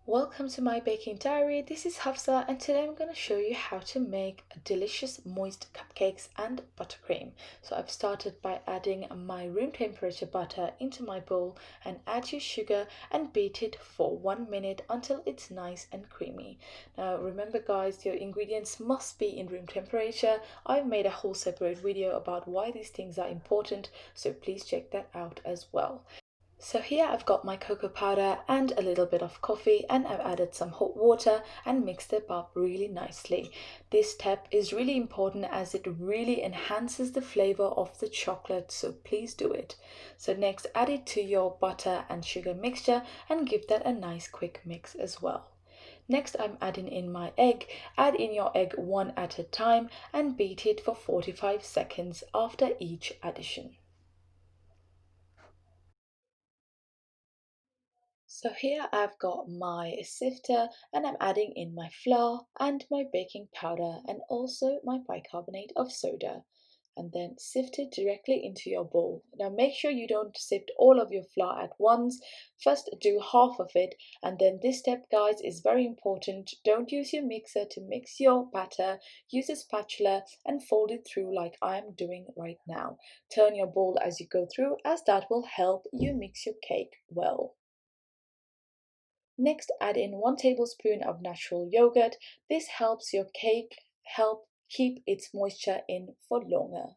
Welcome to my baking diary. This is Hafsa and today I'm going to show you how to make delicious moist cupcakes and buttercream. So I've started by adding my room temperature butter into my bowl and add your sugar and beat it for 1 minute until it's nice and creamy. Now remember guys, your ingredients must be in room temperature. I've made a whole separate video about why these things are important, so please check that out as well. So here I've got my cocoa powder and a little bit of coffee, and I've added some hot water and mixed it up really nicely. This step is really important as it really enhances the flavor of the chocolate, so please do it. So next add it to your butter and sugar mixture and give that a nice quick mix as well. Next I'm adding in my egg. Add in your egg one at a time and beat it for 45 seconds after each addition. So here I've got my sifter and I'm adding in my flour and my baking powder and also my bicarbonate of soda, and then sift it directly into your bowl. Now make sure you don't sift all of your flour at once. First do half of it, and then this step guys is very important. Don't use your mixer to mix your batter. Use a spatula and fold it through like I am doing right now. Turn your bowl as you go through as that will help you mix your cake well. Next, add in 1 tablespoon of natural yogurt. This helps your cake help keep its moisture in for longer.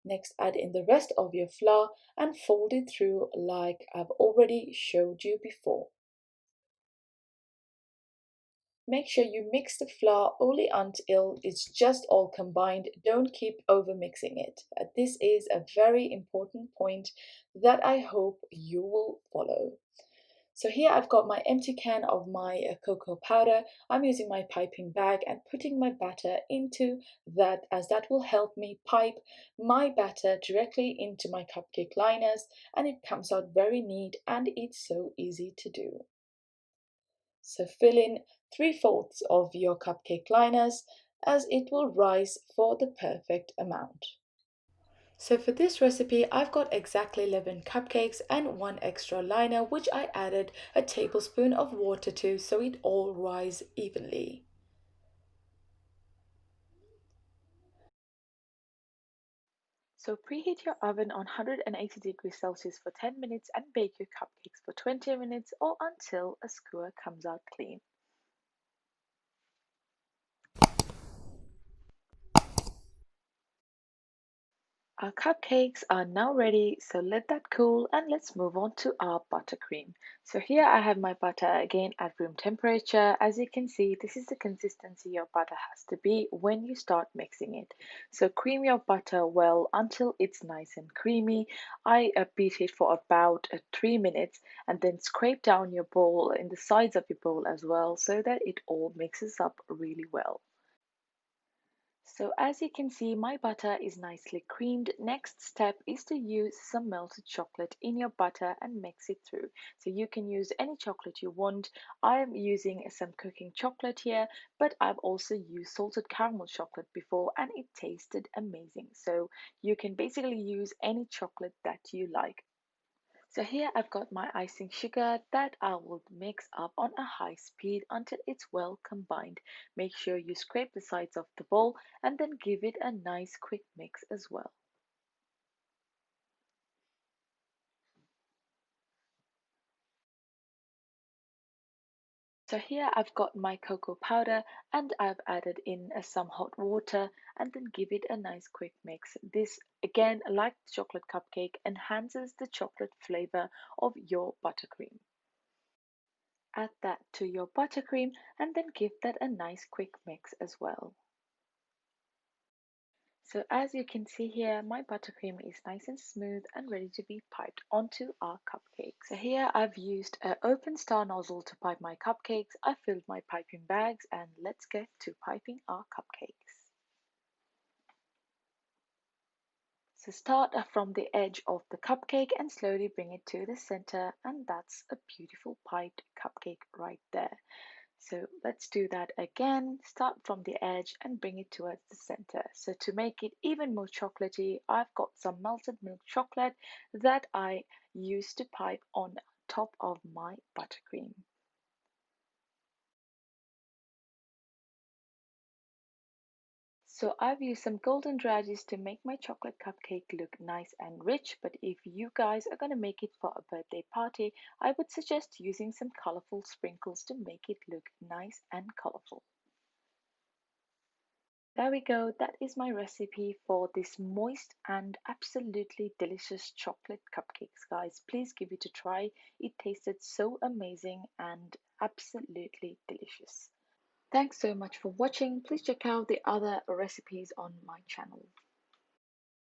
Next, add in the rest of your flour and fold it through like I've already showed you before. Make sure you mix the flour only until it's just all combined. Don't keep over mixing it. This is a very important point that I hope you will follow. So here I've got my empty can of my cocoa powder. I'm using my piping bag and putting my batter into that, as that will help me pipe my batter directly into my cupcake liners, and it comes out very neat and it's so easy to do. So fill in 3/4 of your cupcake liners as it will rise for the perfect amount. So for this recipe, I've got exactly 11 cupcakes and one extra liner, which I added a tablespoon of water to so it all rise evenly. So preheat your oven on 180 degrees Celsius for 10 minutes and bake your cupcakes for 20 minutes or until a skewer comes out clean. Our cupcakes are now ready, so let that cool and let's move on to our buttercream. So here I have my butter again at room temperature. As you can see, this is the consistency your butter has to be when you start mixing it. So cream your butter well until it's nice and creamy. I beat it for about 3 minutes and then scrape down your bowl in the sides of your bowl as well so that it all mixes up really well. So as you can see, my butter is nicely creamed. Next step is to use some melted chocolate in your butter and mix it through. So you can use any chocolate you want. I am using some cooking chocolate here, but I've also used salted caramel chocolate before and it tasted amazing. So you can basically use any chocolate that you like. So here I've got my icing sugar that I will mix up on a high speed until it's well combined. Make sure you scrape the sides of the bowl and then give it a nice quick mix as well. So here I've got my cocoa powder and I've added in some hot water and then give it a nice quick mix. This again, like the chocolate cupcake, enhances the chocolate flavor of your buttercream. Add that to your buttercream and then give that a nice quick mix as well. So as you can see here, my buttercream is nice and smooth and ready to be piped onto our cupcakes. So here I've used an open star nozzle to pipe my cupcakes. I filled my piping bags and let's get to piping our cupcakes. So start from the edge of the cupcake and slowly bring it to the center, and that's a beautiful piped cupcake right there. So let's do that again. Start from the edge and bring it towards the center. So to make it even more chocolatey, I've got some melted milk chocolate that I used to pipe on top of my buttercream. So I've used some golden radish to make my chocolate cupcake look nice and rich, but if you guys are going to make it for a birthday party, I would suggest using some colorful sprinkles to make it look nice and colorful. There we go, that is my recipe for this moist and absolutely delicious chocolate cupcakes, guys. Please give it a try. It tasted so amazing and absolutely delicious. Thanks so much for watching. Please check out the other recipes on my channel.